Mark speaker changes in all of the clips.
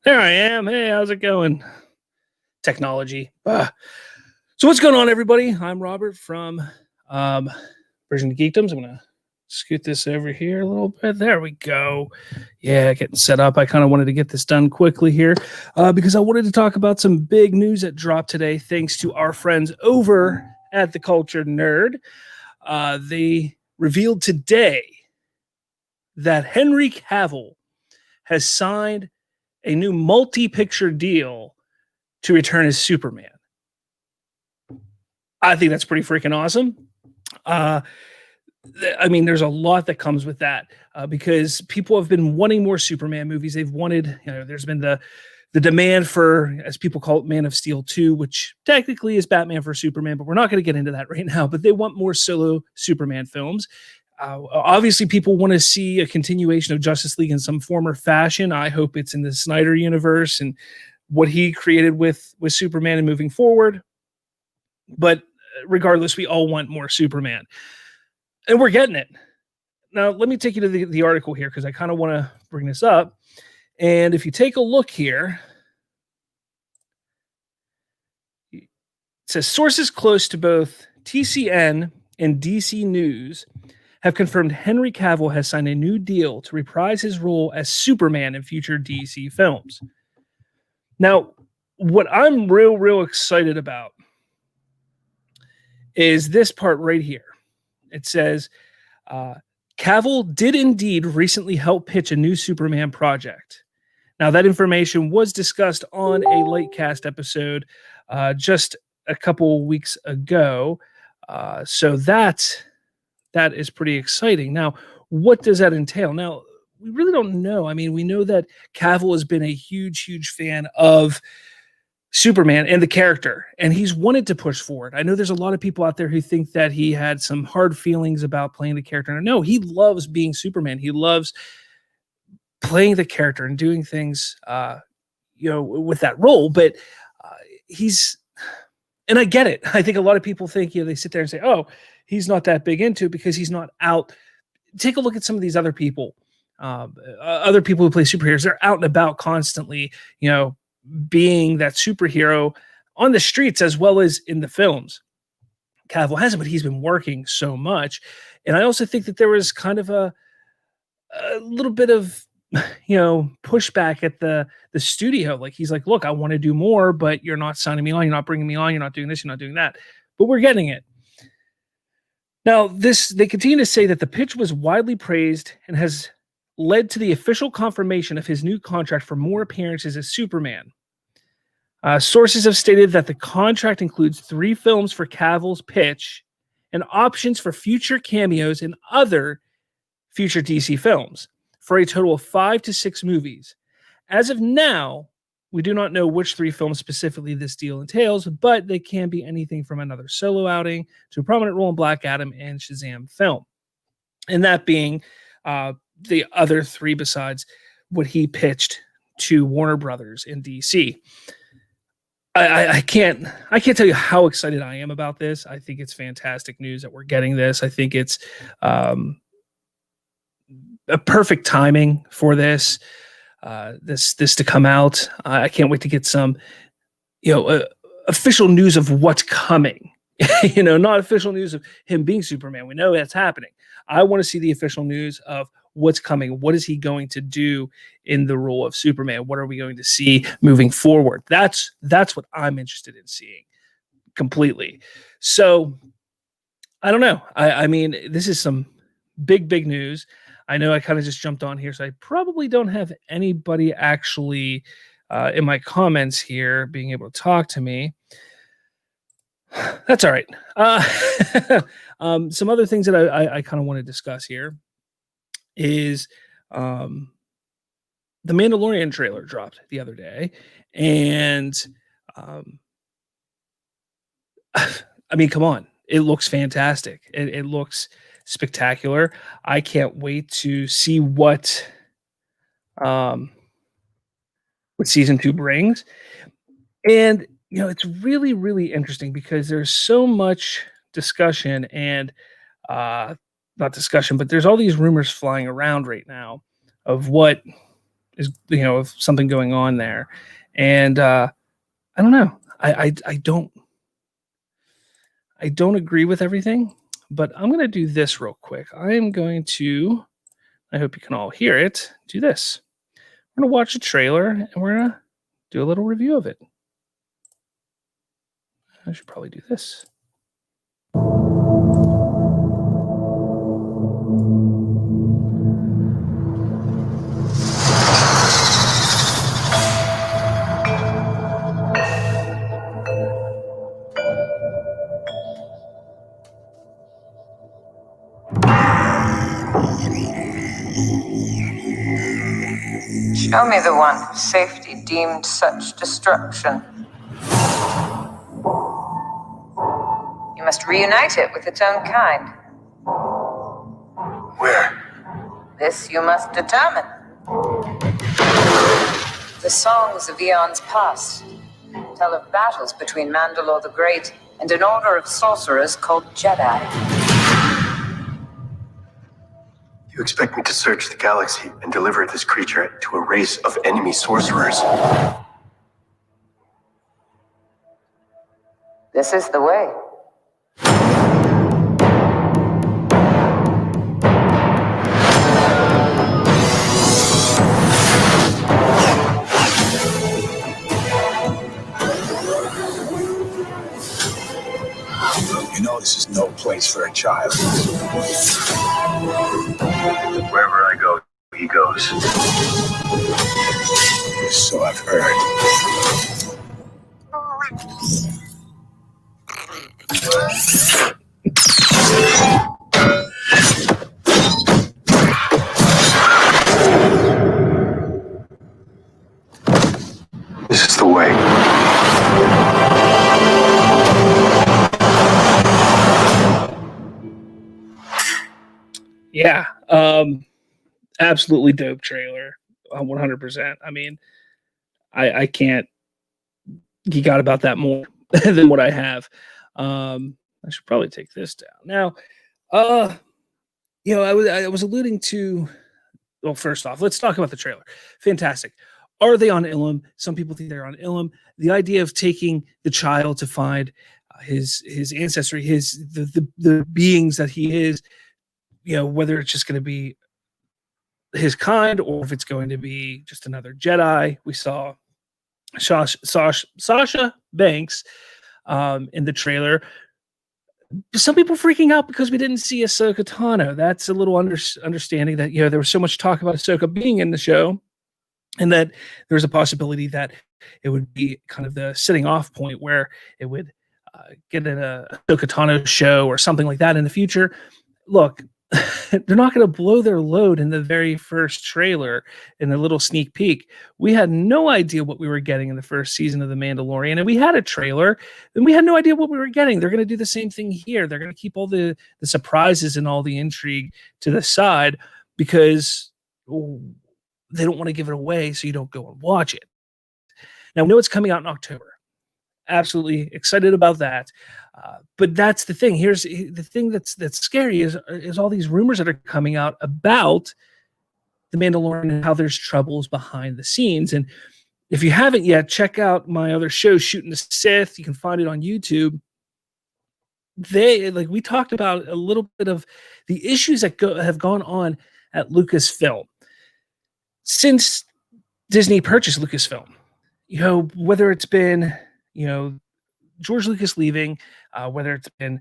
Speaker 1: There I am. Hey, how's it going? Technology. So what's going on, everybody? I'm Robert from um, Version of Geekdoms. I'm gonna scoot this over here a little bit. There we go. Yeah, getting set up. I kind of wanted to get this done quickly here because I wanted to talk about some big news that dropped today, thanks to our friends over at the Culture Nerd. They revealed today that Henry Cavill has signed a new multi-picture deal to return as Superman. I think that's pretty freaking awesome. I mean, there's a lot that comes with that because people have been wanting more Superman movies. They've wanted, there's been the demand for, as people call it, Man of Steel 2, which technically is Batman for Superman, but we're not going to get into that right now. But they want more solo Superman films. Obviously, people want to see a continuation of Justice League in some form or fashion. I hope it's in the Snyder universe and what he created with Superman and moving forward. But regardless, we all want more Superman. And we're getting it. Now, let me take you to the article here because I kind of want to bring this up. And if you take a look here, it says sources close to both TCN and DC News have confirmed Henry Cavill has signed a new deal to reprise his role as Superman in future DC films. Now, what I'm real excited about is this part right here. It says, Cavill did indeed recently help pitch a new Superman project. Now, that information was discussed on a Lightcast episode just a couple weeks ago. So that is pretty exciting. Now, what does that entail? Now, we really don't know. I mean, we know that Cavill has been a huge fan of Superman and the character, and he's wanted to push forward. I know there's a lot of people out there who think that he had some hard feelings about playing the character. No, he loves being Superman. He loves playing the character and doing things, with that role. But and I get it. I think a lot of people think, they sit there and say, oh, he's not that big into it because he's not out. Take a look at some of these other people, other people who play superheroes. They're out and about constantly, being that superhero on the streets as well as in the films. Cavill hasn't, but he's been working so much. And I also think that there was kind of a little bit of, pushback at the studio. Like, he's like, look, I want to do more, but you're not signing me on. You're not bringing me on. You're not doing this. You're not doing that. But we're getting it. Now, they continue to say that the pitch was widely praised and has led to the official confirmation of his new contract for more appearances as Superman. Sources have stated that the contract includes 3 films for Cavill's pitch and options for future cameos in other future DC films for a total of 5 to 6 movies. As of now, We do not know which three films specifically this deal entails, but they can be anything from another solo outing to a prominent role in Black Adam and Shazam film. And that being the other three besides what he pitched to Warner Brothers in DC. I can't tell you how excited I am about this. I think it's fantastic news that we're getting this. I think it's a perfect timing for this to come out. I can't wait to get some official news of what's coming. Not official news of him being Superman. We know that's happening. I want to see the official news of what's coming. What is he going to do in the role of Superman? What are we going to see moving forward? That's what I'm interested in seeing completely. So I don't know. I mean, this is some big news. I know I kind of just jumped on here, so I probably don't have anybody actually in my comments here being able to talk to me. That's all right. Some other things that I kind of want to discuss here is the Mandalorian trailer dropped the other day, and I mean, come on, it looks fantastic. It looks spectacular. I can't wait to see what season 2 brings. And it's really interesting because there's so much discussion and not discussion, but there's all these rumors flying around right now of what is, of something going on there. And I don't know. I don't agree with everything, but I'm going to do this real quick. I hope you can all hear it, do this. We're going to watch a trailer and we're going to do a little review of it. I should probably do this.
Speaker 2: Show me the one safety deemed such destruction. You must reunite it with its own kind.
Speaker 3: Where?
Speaker 2: This you must determine. The songs of eons past tell of battles between Mandalore the Great and an order of sorcerers called Jedi.
Speaker 3: You expect me to search the galaxy and deliver this creature to a race of enemy sorcerers?
Speaker 2: This is the way.
Speaker 3: You know this is no place for a child. Wherever I go, he goes. So I've heard. This is the way.
Speaker 1: Yeah, absolutely dope trailer, 100%. I mean, I can't geek out about that more than what I have. I should probably take this down now. I was alluding to. Well, first off, let's talk about the trailer. Fantastic. Are they on Ilum? Some people think they're on Ilum. The idea of taking the child to find his ancestry, the beings that he is. Whether it's just going to be his kind or if it's going to be just another Jedi. We saw Sasha Banks in the trailer. Some people freaking out because we didn't see Ahsoka Tano. That's a little understanding that there was so much talk about Ahsoka being in the show, and that there's a possibility that it would be kind of the setting off point where it would get in a Ahsoka Tano show or something like that in the future. Look, they're not going to blow their load in the very first trailer in the little sneak peek. We had no idea what we were getting in the first season of The Mandalorian, and we had a trailer, and we had no idea what we were getting. They're going to do the same thing here. They're going to keep all the surprises and all the intrigue to the side because they don't want to give it away, so you don't go and watch it. Now, we know it's coming out in October. Absolutely excited about that. But that's the thing. Here's the thing that's scary is all these rumors that are coming out about The Mandalorian and how there's troubles behind the scenes. And if you haven't yet, check out my other show, Shooting the Sith. You can find it on YouTube. We talked about a little bit of the issues that have gone on at Lucasfilm since Disney purchased Lucasfilm. Whether it's been George Lucas leaving, whether it's been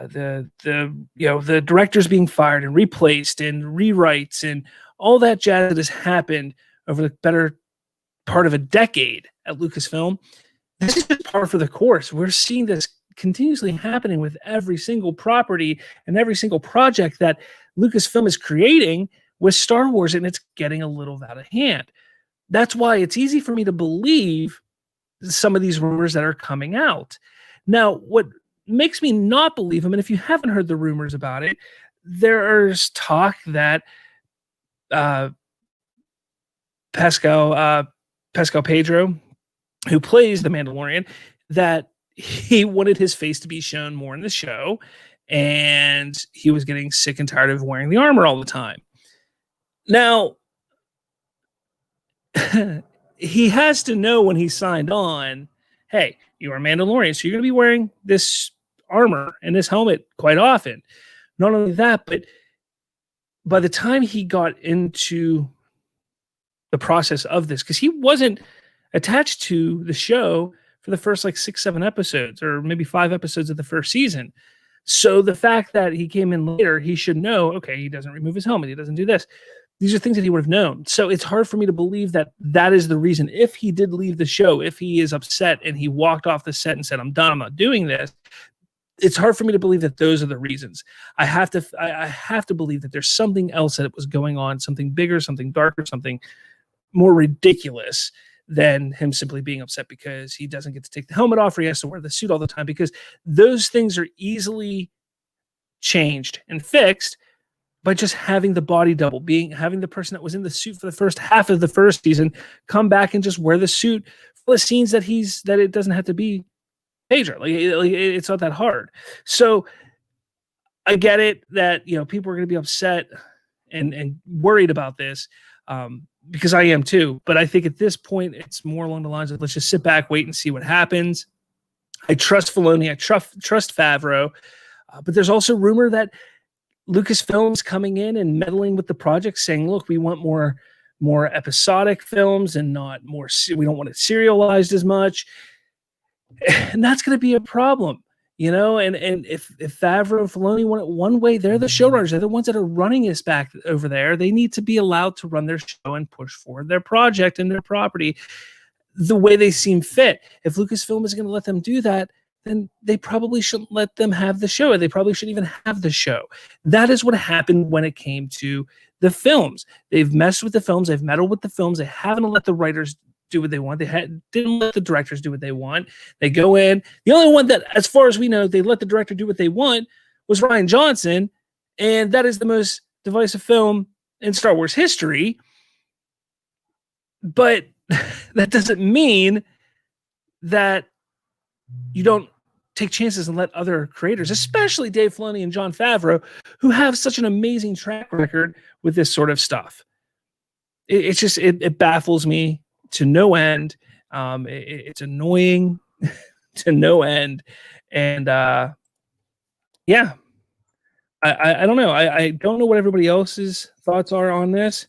Speaker 1: the directors being fired and replaced and rewrites and all that jazz that has happened over the better part of a decade at Lucasfilm, this is just par for the course. We're seeing this continuously happening with every single property and every single project that Lucasfilm is creating with Star Wars, and it's getting a little out of hand. That's why it's easy for me to believe some of these rumors that are coming out. Now, what makes me not believe them, and if you haven't heard the rumors about it, there's talk that Pascal Pedro, who plays the Mandalorian, that he wanted his face to be shown more in the show, and he was getting sick and tired of wearing the armor all the time. Now, he has to know when he signed on, hey, you are Mandalorian, so you're going to be wearing this armor and this helmet quite often. Not only that, but by the time he got into the process of this, because he wasn't attached to the show for the first 6-7 episodes, or maybe 5 episodes of the first season. So the fact that he came in later, he should know, okay, he doesn't remove his helmet, he doesn't do this. These are things that he would have known. So it's hard for me to believe that that is the reason. If he did leave the show, if he is upset and he walked off the set and said, I'm done, I'm not doing this, it's hard for me to believe that those are the reasons. I have to believe that there's something else that was going on, something bigger, something darker, something more ridiculous than him simply being upset because he doesn't get to take the helmet off or he has to wear the suit all the time, because those things are easily changed and fixed by just having the body double, having the person that was in the suit for the first half of the first season come back and just wear the suit for the scenes that it doesn't have to be Pedro. It's not that hard. So I get it that people are going to be upset and worried about this, because I am too. But I think at this point it's more along the lines of, let's just sit back, wait and see what happens. I trust Filoni, I trust Favreau, but there's also rumor that Lucasfilm's coming in and meddling with the project, saying, look, we want more episodic films and not more, we don't want it serialized as much. And that's going to be a problem, and if Favreau and Filoni want it one way, they're the showrunners. They're the ones that are running us back over there. They need to be allowed to run their show and push forward their project and their property the way they seem fit. If Lucasfilm is going to let them do that, then they probably shouldn't let them have the show. They probably shouldn't even have the show. That is what happened when it came to the films. They've messed with the films. They've meddled with the films. They haven't let the writers do what they want. Didn't let the directors do what they want. They go in. The only one that, as far as we know, they let the director do what they want was Rian Johnson, and that is the most divisive film in Star Wars history. But that doesn't mean that you don't take chances and let other creators, especially Dave Filoni and Jon Favreau, who have such an amazing track record with this sort of stuff. It baffles me to no end. It's annoying to no end. And yeah, I don't know. I don't know what everybody else's thoughts are on this.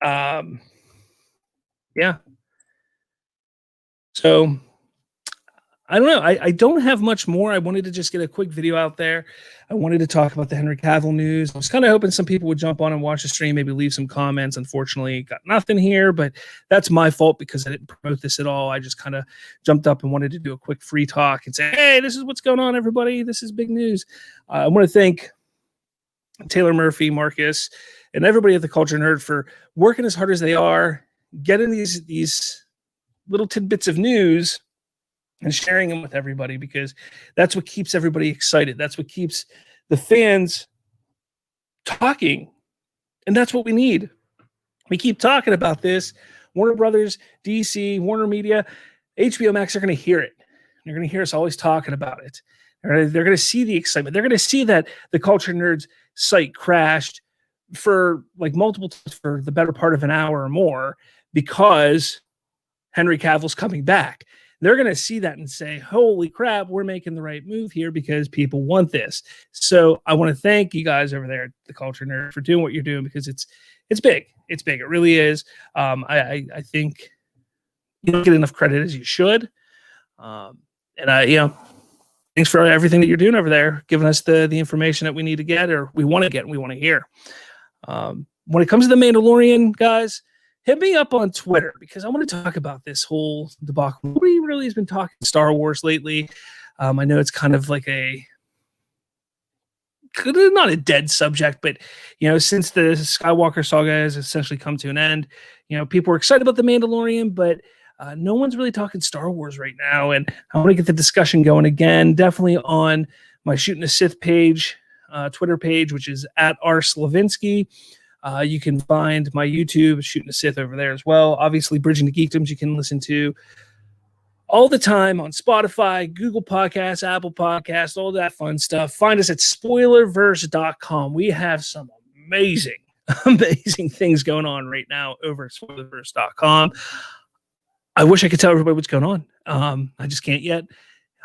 Speaker 1: Yeah. So I don't know. I don't have much more. I wanted to just get a quick video out there. I wanted to talk about the Henry Cavill news. I was kind of hoping some people would jump on and watch the stream, maybe leave some comments. Unfortunately, got nothing here, but that's my fault because I didn't promote this at all. I just kind of jumped up and wanted to do a quick free talk and say, hey, this is what's going on, everybody. This is big news. I want to thank Taylor Murphy, Marcus, and everybody at the Culture Nerd for working as hard as they are, getting these little tidbits of news and sharing them with everybody, because that's what keeps everybody excited. That's what keeps the fans talking. And that's what we need. We keep talking about this. Warner Brothers, DC, Warner Media, HBO Max are going to hear it. They're going to hear us always talking about it. They're going to see the excitement. They're going to see that the Culture Nerds site crashed for like multiple times for the better part of an hour or more because Henry Cavill's coming back. They're going to see that and say, holy crap, we're making the right move here because people want this. So I want to thank you guys over there at the Culture Nerd for doing what you're doing, because it's big. It's big. It really is. I think you don't get enough credit as you should. Thanks for everything that you're doing over there, giving us the information that we need to get, or we want to get, and we want to hear. When it comes to The Mandalorian, guys, hit me up on Twitter, because I want to talk about this whole debacle. Nobody really has been talking Star Wars lately. I know it's kind of like not a dead subject, but since the Skywalker saga has essentially come to an end, people are excited about The Mandalorian, but no one's really talking Star Wars right now. And I want to get the discussion going again, definitely on my Shooting the Sith page, Twitter page, which is at @rslavinsky. You can find my YouTube, Shooting the Sith, over there as well. Obviously, Bridging the Geekdoms, you can listen to all the time on Spotify, Google Podcasts, Apple Podcasts, all that fun stuff. Find us at spoilerverse.com. We have some amazing things going on right now over at spoilerverse.com. I wish I could tell everybody what's going on. I just can't yet.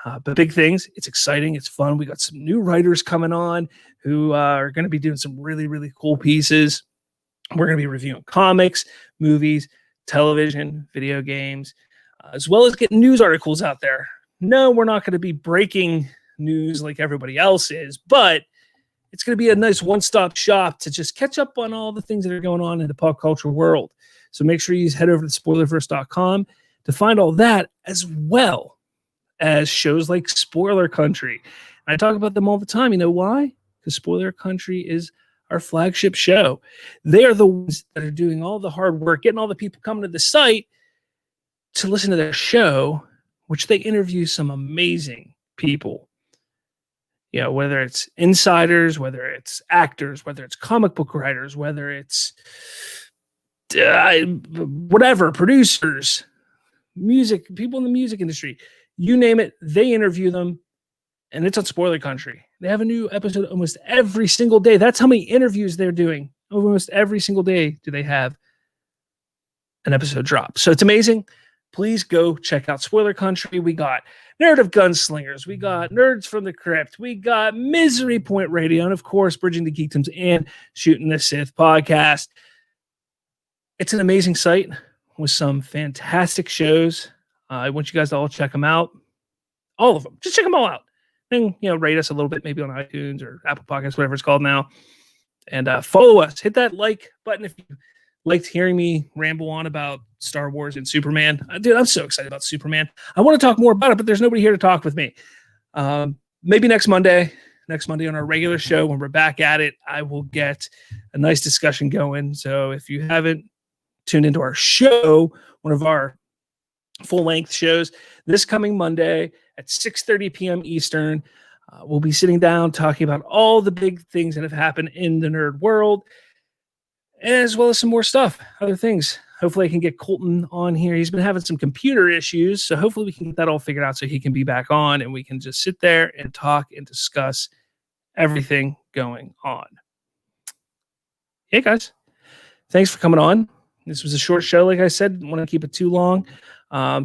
Speaker 1: But big things. It's exciting. It's fun. We got some new writers coming on who are going to be doing some really, really cool pieces. We're going to be reviewing comics, movies, television, video games, as well as getting news articles out there. No, we're not going to be breaking news like everybody else is, but it's going to be a nice one-stop shop to just catch up on all the things that are going on in the pop culture world. So make sure you head over to spoilerverse.com to find all that, as well as shows like Spoiler Country. And I talk about them all the time. You know why? Because Spoiler Country is our flagship show. They are the ones that are doing all the hard work, getting all the people coming to the site to listen to their show, which they interview some amazing people. Whether it's insiders, whether it's actors, whether it's comic book writers, whether it's whatever, producers, music, people in the music industry, you name it, they interview them, and it's on Spoiler Country. They have a new episode almost every single day. That's how many interviews they're doing. Almost every single day do they have an episode drop. So it's amazing. Please go check out Spoiler Country. We got Narrative Gunslingers. We got Nerds from the Crypt. We got Misery Point Radio. And, of course, Bridging the Geekdoms and Shooting the Sith podcast. It's an amazing site with some fantastic shows. I want you guys to all check them out. All of them. Just check them all out. And, rate us a little bit, maybe on iTunes or Apple Podcasts, whatever it's called now. And follow us. Hit that like button if you liked hearing me ramble on about Star Wars and Superman. Dude, I'm so excited about Superman. I want to talk more about it, but there's nobody here to talk with me. Maybe next Monday on our regular show, when we're back at it, I will get a nice discussion going. So if you haven't tuned into our show, one of our full-length shows, this coming Monday at 6:30 p.m. Eastern, we'll be sitting down talking about all the big things that have happened in the nerd world, as well as some more stuff, other things. Hopefully I can get Colton on here. He's been having some computer issues, so hopefully we can get that all figured out so he can be back on and we can just sit there and talk and discuss everything going on. Hey, guys. Thanks for coming on. This was a short show, like I said. Didn't want to keep it too long.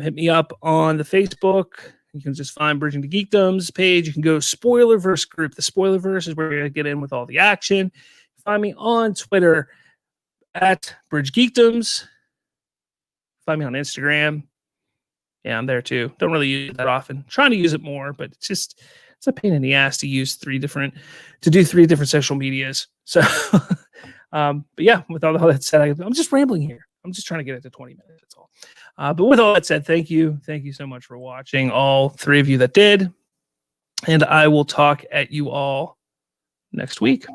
Speaker 1: Hit me up on the Facebook. You can just find Bridging the Geekdoms page. You can go Spoilerverse group. The Spoilerverse is where we're going to get in with all the action. Find me on Twitter at Bridge Geekdoms. Find me on Instagram. Yeah, I'm there too. Don't really use it that often. Trying to use it more, but it's a pain in the ass to use three different social medias. So, but yeah, with all that said, I'm just rambling here. I'm just trying to get it to 20 minutes. That's all. But with all that said, thank you. Thank you so much for watching, all three of you that did. And I will talk at you all next week.